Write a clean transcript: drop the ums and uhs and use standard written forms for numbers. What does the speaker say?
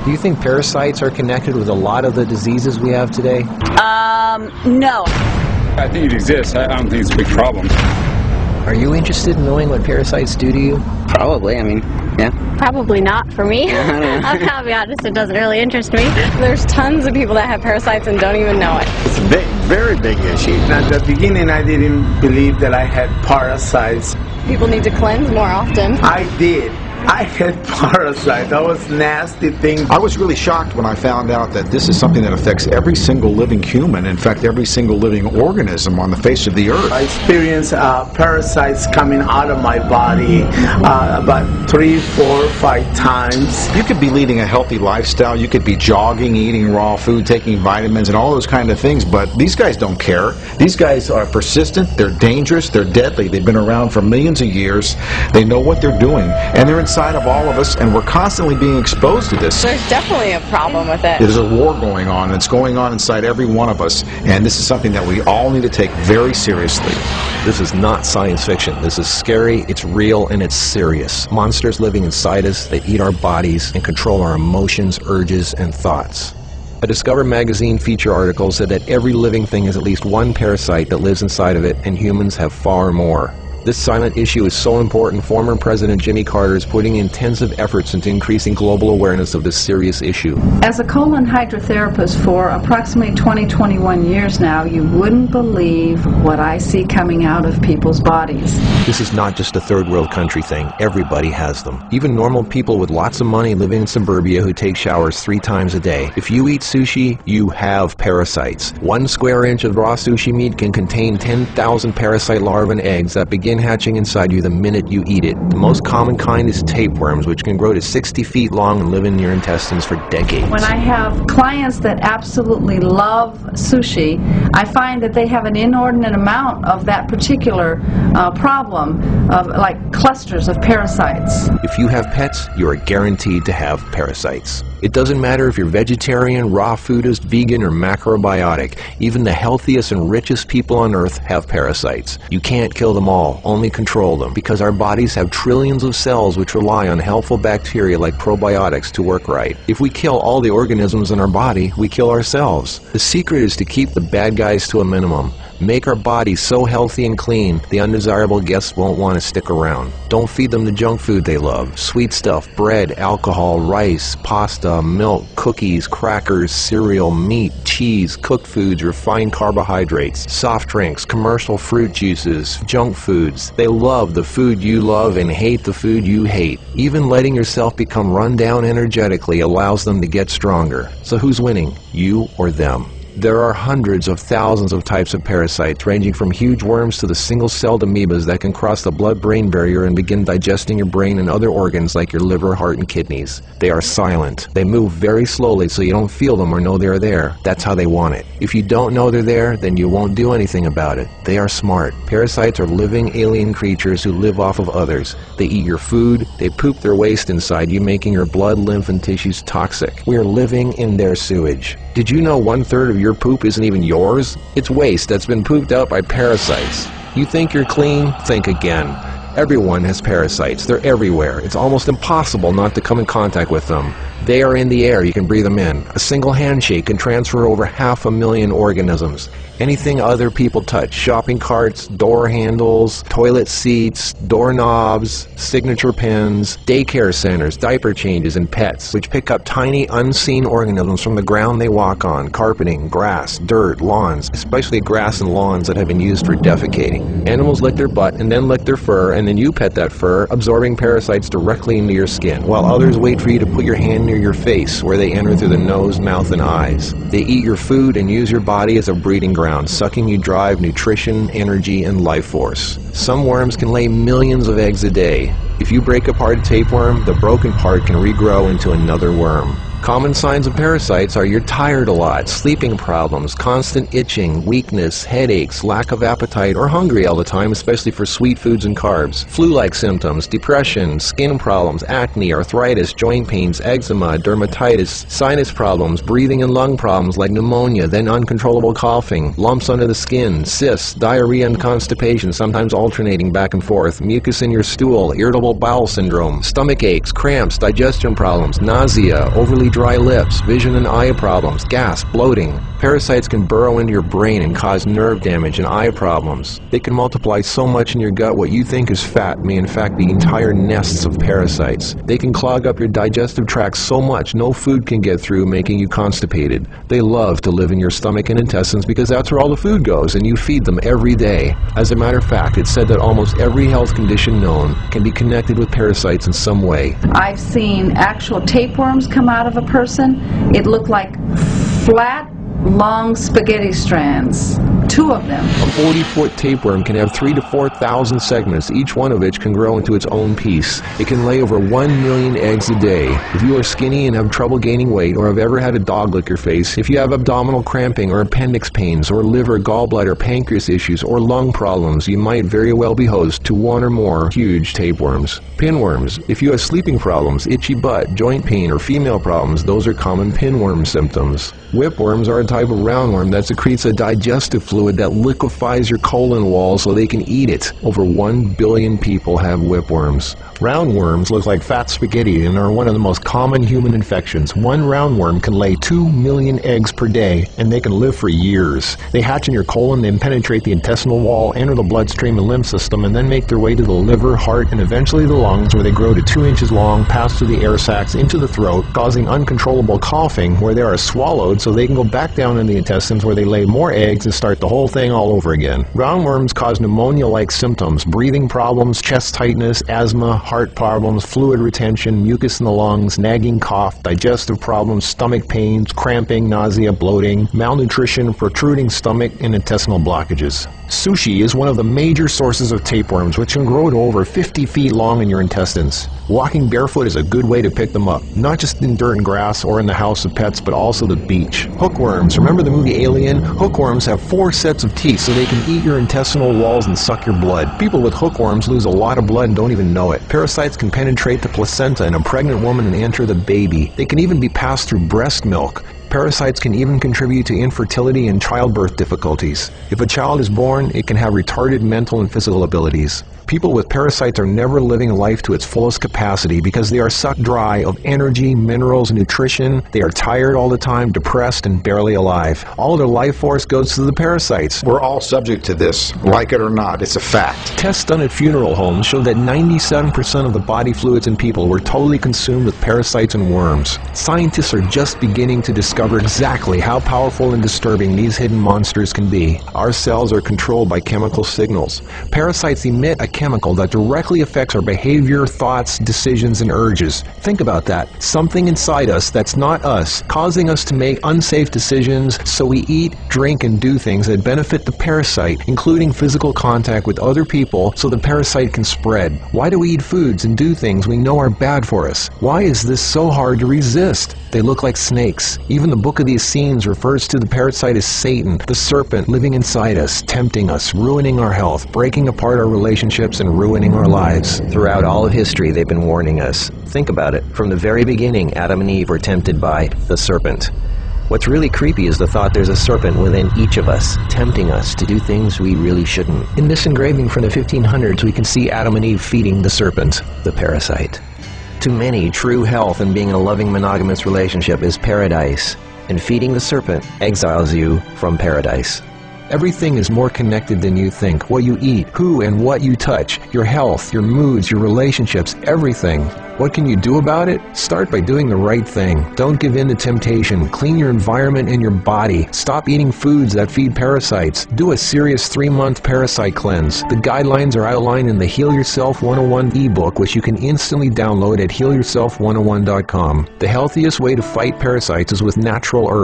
Do you think parasites are connected with a lot of the diseases we have today? No. I think it exists. I don't think it's a big problem. Are you interested in knowing what parasites do to you? Probably, I mean, yeah. Probably not for me. I'll be honest, it doesn't really interest me. There's tons of people that have parasites and don't even know it. It's a big, very big issue. At the beginning, I didn't believe that I had parasites. People need to cleanse more often. I did. I had parasites. That was nasty thing. I was really shocked when I found out that this is something that affects every single living human, in fact every single living organism on the face of the earth. I experienced parasites coming out of my body about 3, 4, 5 times. You could be leading a healthy lifestyle, you could be jogging, eating raw food, taking vitamins and all those kind of things, but these guys don't care. These guys are persistent, they're dangerous, they're deadly. They've been around for millions of years. They know what they're doing, and they're inside of all of us, and we're constantly being exposed to this. There's definitely a problem with it. There's a war going on, and it's going on inside every one of us, and this is something that we all need to take very seriously. This is not science fiction. This is scary, it's real, and it's serious. Monsters living inside us that eat our bodies and control our emotions, urges, and thoughts. A Discover magazine feature article said that every living thing has at least one parasite that lives inside of it, and humans have far more. This silent issue is so important, former President Jimmy Carter is putting intensive efforts into increasing global awareness of this serious issue. As a colon hydrotherapist for approximately 21 years now, you wouldn't believe what I see coming out of people's bodies. This is not just a third world country thing. Everybody has them. Even normal people with lots of money living in suburbia who take showers 3 times a day. If you eat sushi, you have parasites. 1 square inch of raw sushi meat can contain 10,000 parasite larvae and eggs that begin hatching inside you the minute you eat it. The most common kind is tapeworms, which can grow to 60 feet long and live in your intestines for decades. When I have clients that absolutely love sushi, I find that they have an inordinate amount of that particular problem of like clusters of parasites. If you have pets, you are guaranteed to have parasites. It doesn't matter if you're vegetarian, raw foodist, vegan, or macrobiotic. Even the healthiest and richest people on earth have parasites. You can't kill them all, only control them, because our bodies have trillions of cells which rely on helpful bacteria like probiotics to work right. If we kill all the organisms in our body, we kill ourselves. The secret is to keep the bad guys to a minimum. Make our bodies so healthy and clean, the undesirable guests won't want to stick around. Don't feed them the junk food they love. Sweet stuff, bread, alcohol, rice, pasta, milk, cookies, crackers, cereal, meat, cheese, cooked foods, refined carbohydrates, soft drinks, commercial fruit juices, junk foods. They love the food you love and hate the food you hate. Even letting yourself become run down energetically allows them to get stronger. So who's winning, you or them? There are hundreds of thousands of types of parasites, ranging from huge worms to the single-celled amoebas that can cross the blood-brain barrier and begin digesting your brain and other organs like your liver, heart, and kidneys. They are silent. They move very slowly so you don't feel them or know they're there. That's how they want it. If you don't know they're there, then you won't do anything about it. They are smart. Parasites are living alien creatures who live off of others. They eat your food, they poop their waste inside you, making your blood, lymph, and tissues toxic. We are living in their sewage. Did you know 1/3 of your poop isn't even yours? It's waste that's been pooped out by parasites. You think you're clean? Think again. Everyone has parasites. They're everywhere. It's almost impossible not to come in contact with them. They are in the air. You can breathe them in. A single handshake can transfer over 500,000 organisms. Anything other people touch, shopping carts, door handles, toilet seats, doorknobs, signature pens, daycare centers, diaper changes, and pets, which pick up tiny unseen organisms from the ground they walk on, carpeting, grass, dirt, lawns, especially grass and lawns that have been used for defecating. Animals lick their butt and then lick their fur, and then you pet that fur, absorbing parasites directly into your skin, while others wait for you to put your hand near your face, where they enter through the nose, mouth, and eyes. They eat your food and use your body as a breeding ground, sucking you dry of nutrition, energy, and life force. Some worms can lay millions of eggs a day. If you break apart a tapeworm, the broken part can regrow into another worm. Common signs of parasites are you're tired a lot, sleeping problems, constant itching, weakness, headaches, lack of appetite, or hungry all the time, especially for sweet foods and carbs, flu-like symptoms, depression, skin problems, acne, arthritis, joint pains, eczema, dermatitis, sinus problems, breathing and lung problems like pneumonia, then uncontrollable coughing, lumps under the skin, cysts, diarrhea and constipation, sometimes alternating back and forth, mucus in your stool, irritable bowel syndrome, stomach aches, cramps, digestion problems, nausea, overly dry lips, vision and eye problems, gas, bloating. Parasites can burrow into your brain and cause nerve damage and eye problems. They can multiply so much in your gut what you think is fat may in fact be entire nests of parasites. They can clog up your digestive tract so much no food can get through, making you constipated. They love to live in your stomach and intestines because that's where all the food goes, and you feed them every day. As a matter of fact, it's said that almost every health condition known can be connected with parasites in some way. I've seen actual tapeworms come out of a person. It looked like flat, long spaghetti strands. 2 of them. A 40-foot tapeworm can have 3,000 to 4,000 segments, each one of which can grow into its own piece. It can lay over 1 million eggs a day. If you are skinny and have trouble gaining weight, or have ever had a dog lick your face, if you have abdominal cramping or appendix pains, or liver, gallbladder, pancreas issues, or lung problems, you might very well be host to 1 or more huge tapeworms. Pinworms. If you have sleeping problems, itchy butt, joint pain, or female problems, those are common pinworm symptoms. Whipworms are a type of roundworm that secretes a digestive fluid that liquefies your colon wall so they can eat it. Over 1 billion people have whipworms. Roundworms look like fat spaghetti and are one of the most common human infections. One roundworm can lay 2 million eggs per day, and they can live for years. They hatch in your colon, then penetrate the intestinal wall, enter the bloodstream and lymph system, and then make their way to the liver, heart, and eventually the lungs, where they grow to 2 inches long, pass through the air sacs into the throat, causing uncontrollable coughing, where they are swallowed so they can go back down in the intestines, where they lay more eggs and start the whole thing all over again. Roundworms cause pneumonia-like symptoms, breathing problems, chest tightness, asthma, heart problems, fluid retention, mucus in the lungs, nagging cough, digestive problems, stomach pains, cramping, nausea, bloating, malnutrition, protruding stomach, and intestinal blockages. Sushi is one of the major sources of tapeworms, which can grow to over 50 feet long in your intestines. Walking barefoot is a good way to pick them up, not just in dirt and grass or in the house of pets, but also the beach. Hookworms. Remember the movie Alien? Hookworms have 4 sets of teeth so they can eat your intestinal walls and suck your blood. People with hookworms lose a lot of blood and don't even know it. Parasites can penetrate the placenta in a pregnant woman and enter the baby. They can even be passed through breast milk. Parasites can even contribute to infertility and childbirth difficulties. If a child is born, it can have retarded mental and physical abilities. People with parasites are never living life to its fullest capacity because they are sucked dry of energy, minerals, nutrition. They are tired all the time, depressed, and barely alive. All of their life force goes to the parasites. We're all subject to this, like it or not. It's a fact. Tests done at funeral homes show that 97% of the body fluids in people were totally consumed with parasites and worms. Scientists are just beginning to discover exactly how powerful and disturbing these hidden monsters can be. Our cells are controlled by chemical signals. Parasites emit a chemical that directly affects our behavior, thoughts, decisions, and urges. Think about that. Something inside us that's not us, causing us to make unsafe decisions, so we eat, drink, and do things that benefit the parasite, including physical contact with other people so the parasite can spread. Why do we eat foods and do things we know are bad for us? Why is this so hard to resist? They look like snakes. Even the Book of the Essenes refers to the parasite as Satan, the serpent living inside us, tempting us, ruining our health, breaking apart our relationships, and ruining our lives. Throughout all of history, they've been warning us. Think about it. From the very beginning, Adam and Eve were tempted by the serpent. What's really creepy is the thought there's a serpent within each of us, tempting us to do things we really shouldn't. In this engraving from the 1500s, we can see Adam and Eve feeding the serpent, the parasite. To many, true health and being in a loving monogamous relationship is paradise, and feeding the serpent exiles you from paradise. Everything is more connected than you think. What you eat, who and what you touch, your health, your moods, your relationships, everything. What can you do about it? Start by doing the right thing. Don't give in to temptation. Clean your environment and your body. Stop eating foods that feed parasites. Do a serious 3-month Parasite Cleanse. The guidelines are outlined in the Heal Yourself 101 ebook, which you can instantly download at healyourself101.com. The healthiest way to fight parasites is with natural herbs.